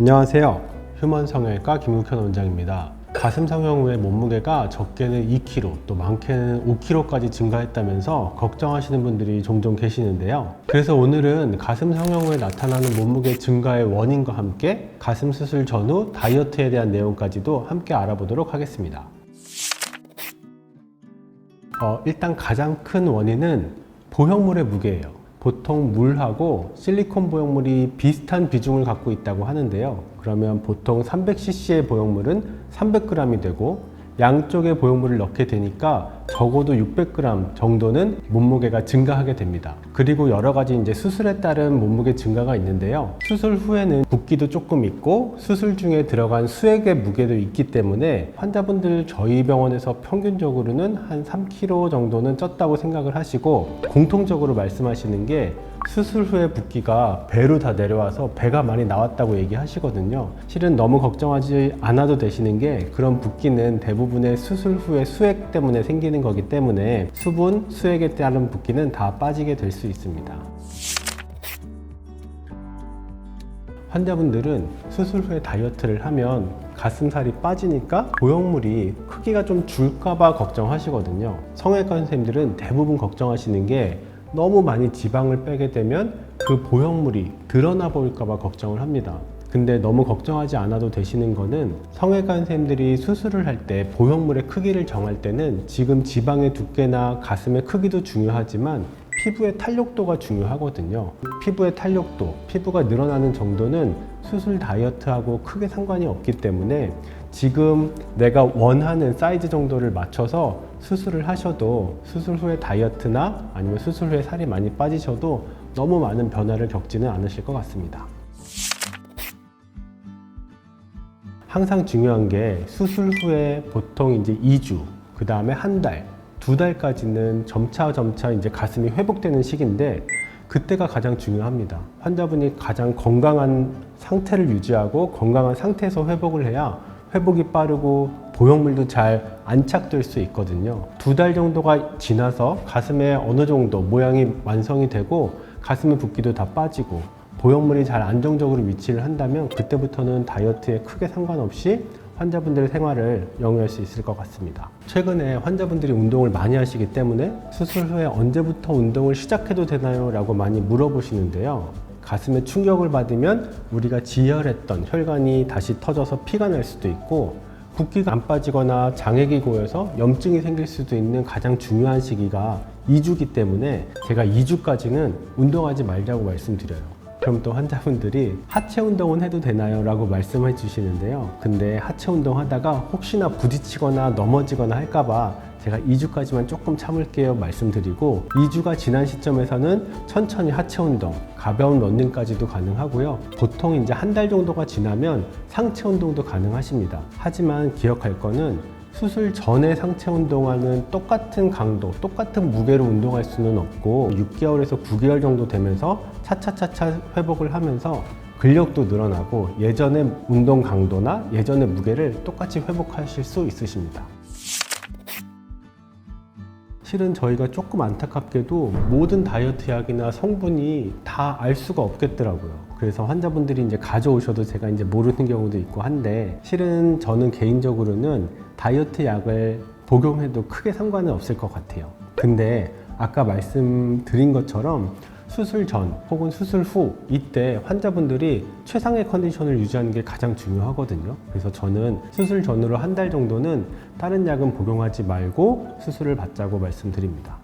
안녕하세요. 휴먼 성형외과 김국현 원장입니다. 가슴 성형 후에 몸무게가 적게는 2kg, 또 많게는 5kg까지 증가했다면서 걱정하시는 분들이 종종 계시는데요. 그래서 오늘은 가슴 성형 후에 나타나는 몸무게 증가의 원인과 함께 가슴 수술 전후 다이어트에 대한 내용까지도 함께 알아보도록 하겠습니다. 일단 가장 큰 원인은 보형물의 무게예요. 보통 물하고 실리콘 보형물이 비슷한 비중을 갖고 있다고 하는데요. 그러면 보통 300cc의 보형물은 300g이 되고 양쪽에 보형물을 넣게 되니까 적어도 600g 정도는 몸무게가 증가하게 됩니다. 그리고 여러 가지 수술에 따른 몸무게 증가가 있는데요. 수술 후에는 붓기도 조금 있고 수술 중에 들어간 수액의 무게도 있기 때문에 환자분들 저희 병원에서 평균적으로는 한 3kg 정도는 쪘다고 생각을 하시고, 공통적으로 말씀하시는 게 수술 후에 붓기가 배로 다 내려와서 배가 많이 나왔다고 얘기하시거든요. 실은 너무 걱정하지 않아도 되시는 게, 그런 붓기는 대부분의 수술 후에 수액 때문에 생기는 거기 때문에 수분, 수액에 따른 붓기는 다 빠지게 될 수 있습니다. 환자분들은 수술 후에 다이어트를 하면 가슴살이 빠지니까 보형물이 크기가 좀 줄까봐 걱정하시거든요. 성형외과 선생님들은 대부분 걱정하시는 게, 너무 많이 지방을 빼게 되면 그 보형물이 드러나 보일까봐 걱정을 합니다. 근데 너무 걱정하지 않아도 되시는 거는, 성형외과 선생님들이 수술을 할 때 보형물의 크기를 정할 때는 지금 지방의 두께나 가슴의 크기도 중요하지만 피부의 탄력도가 중요하거든요. 피부의 탄력도, 피부가 늘어나는 정도는 수술 다이어트하고 크게 상관이 없기 때문에 지금 내가 원하는 사이즈 정도를 맞춰서 수술을 하셔도, 수술 후에 다이어트나 아니면 수술 후에 살이 많이 빠지셔도 너무 많은 변화를 겪지는 않으실 것 같습니다. 항상 중요한 게, 수술 후에 보통 2주, 그 다음에 한 달, 2달까지는 점차 가슴이 회복되는 시기인데, 그때가 가장 중요합니다. 환자분이 가장 건강한 상태를 유지하고 건강한 상태에서 회복을 해야 회복이 빠르고 보형물도 잘 안착될 수 있거든요. 2달 정도가 지나서 가슴에 어느 정도 모양이 완성이 되고 가슴의 붓기도 다 빠지고 보형물이 잘 안정적으로 위치를 한다면, 그때부터는 다이어트에 크게 상관없이 환자분들의 생활을 영위할 수 있을 것 같습니다. 최근에 환자분들이 운동을 많이 하시기 때문에 수술 후에 언제부터 운동을 시작해도 되나요? 라고 많이 물어보시는데요. 가슴에 충격을 받으면 우리가 지혈했던 혈관이 다시 터져서 피가 날 수도 있고, 붓기가 안 빠지거나 장액이 고여서 염증이 생길 수도 있는 가장 중요한 시기가 2주기 때문에 제가 2주까지는 운동하지 말자고 말씀드려요. 그럼 또 환자분들이 하체 운동은 해도 되나요? 라고 말씀해 주시는데요. 근데 하체 운동 하다가 혹시나 부딪히거나 넘어지거나 할까봐 제가 2주까지만 조금 참을게요 말씀드리고, 2주가 지난 시점에서는 천천히 하체 운동, 가벼운 러닝까지도 가능하고요. 보통 한 달 정도가 지나면 상체 운동도 가능하십니다. 하지만 기억할 거는, 수술 전에 상체 운동하는 똑같은 강도, 똑같은 무게로 운동할 수는 없고, 6개월에서 9개월 정도 되면서 차차차차 회복을 하면서 근력도 늘어나고 예전의 운동 강도나 예전의 무게를 똑같이 회복하실 수 있으십니다. 실은 저희가 조금 안타깝게도 모든 다이어트 약이나 성분이 다 알 수가 없겠더라고요. 그래서 환자분들이 가져오셔도 제가 모르는 경우도 있고 한데, 실은 저는 개인적으로는 다이어트 약을 복용해도 크게 상관은 없을 것 같아요. 근데 아까 말씀드린 것처럼 수술 전 혹은 수술 후, 이때 환자분들이 최상의 컨디션을 유지하는 게 가장 중요하거든요. 그래서 저는 수술 전으로 한 달 정도는 다른 약은 복용하지 말고 수술을 받자고 말씀드립니다.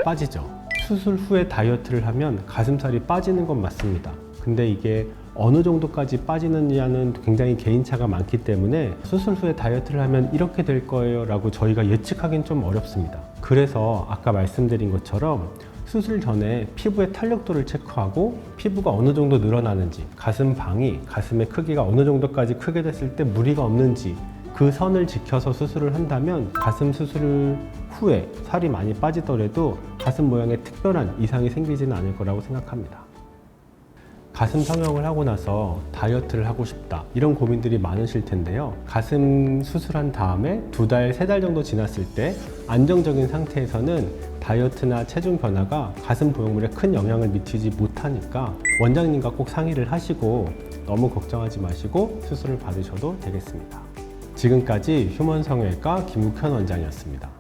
빠지죠. 수술 후에 다이어트를 하면 가슴살이 빠지는 건 맞습니다. 근데 이게 어느 정도까지 빠지느냐는 굉장히 개인차가 많기 때문에 수술 후에 다이어트를 하면 이렇게 될 거예요 라고 저희가 예측하기는 좀 어렵습니다. 그래서 아까 말씀드린 것처럼 수술 전에 피부의 탄력도를 체크하고, 피부가 어느 정도 늘어나는지, 가슴 방이, 가슴의 크기가 어느 정도까지 크게 됐을 때 무리가 없는지, 그 선을 지켜서 수술을 한다면 가슴 수술 후에 살이 많이 빠지더라도 가슴 모양에 특별한 이상이 생기지는 않을 거라고 생각합니다. 가슴 성형을 하고 나서 다이어트를 하고 싶다 이런 고민들이 많으실 텐데요. 가슴 수술한 다음에 2달, 3달 정도 지났을 때 안정적인 상태에서는 다이어트나 체중 변화가 가슴 보형물에 큰 영향을 미치지 못하니까 원장님과 꼭 상의를 하시고 너무 걱정하지 마시고 수술을 받으셔도 되겠습니다. 지금까지 휴먼 성형외과 김욱현 원장이었습니다.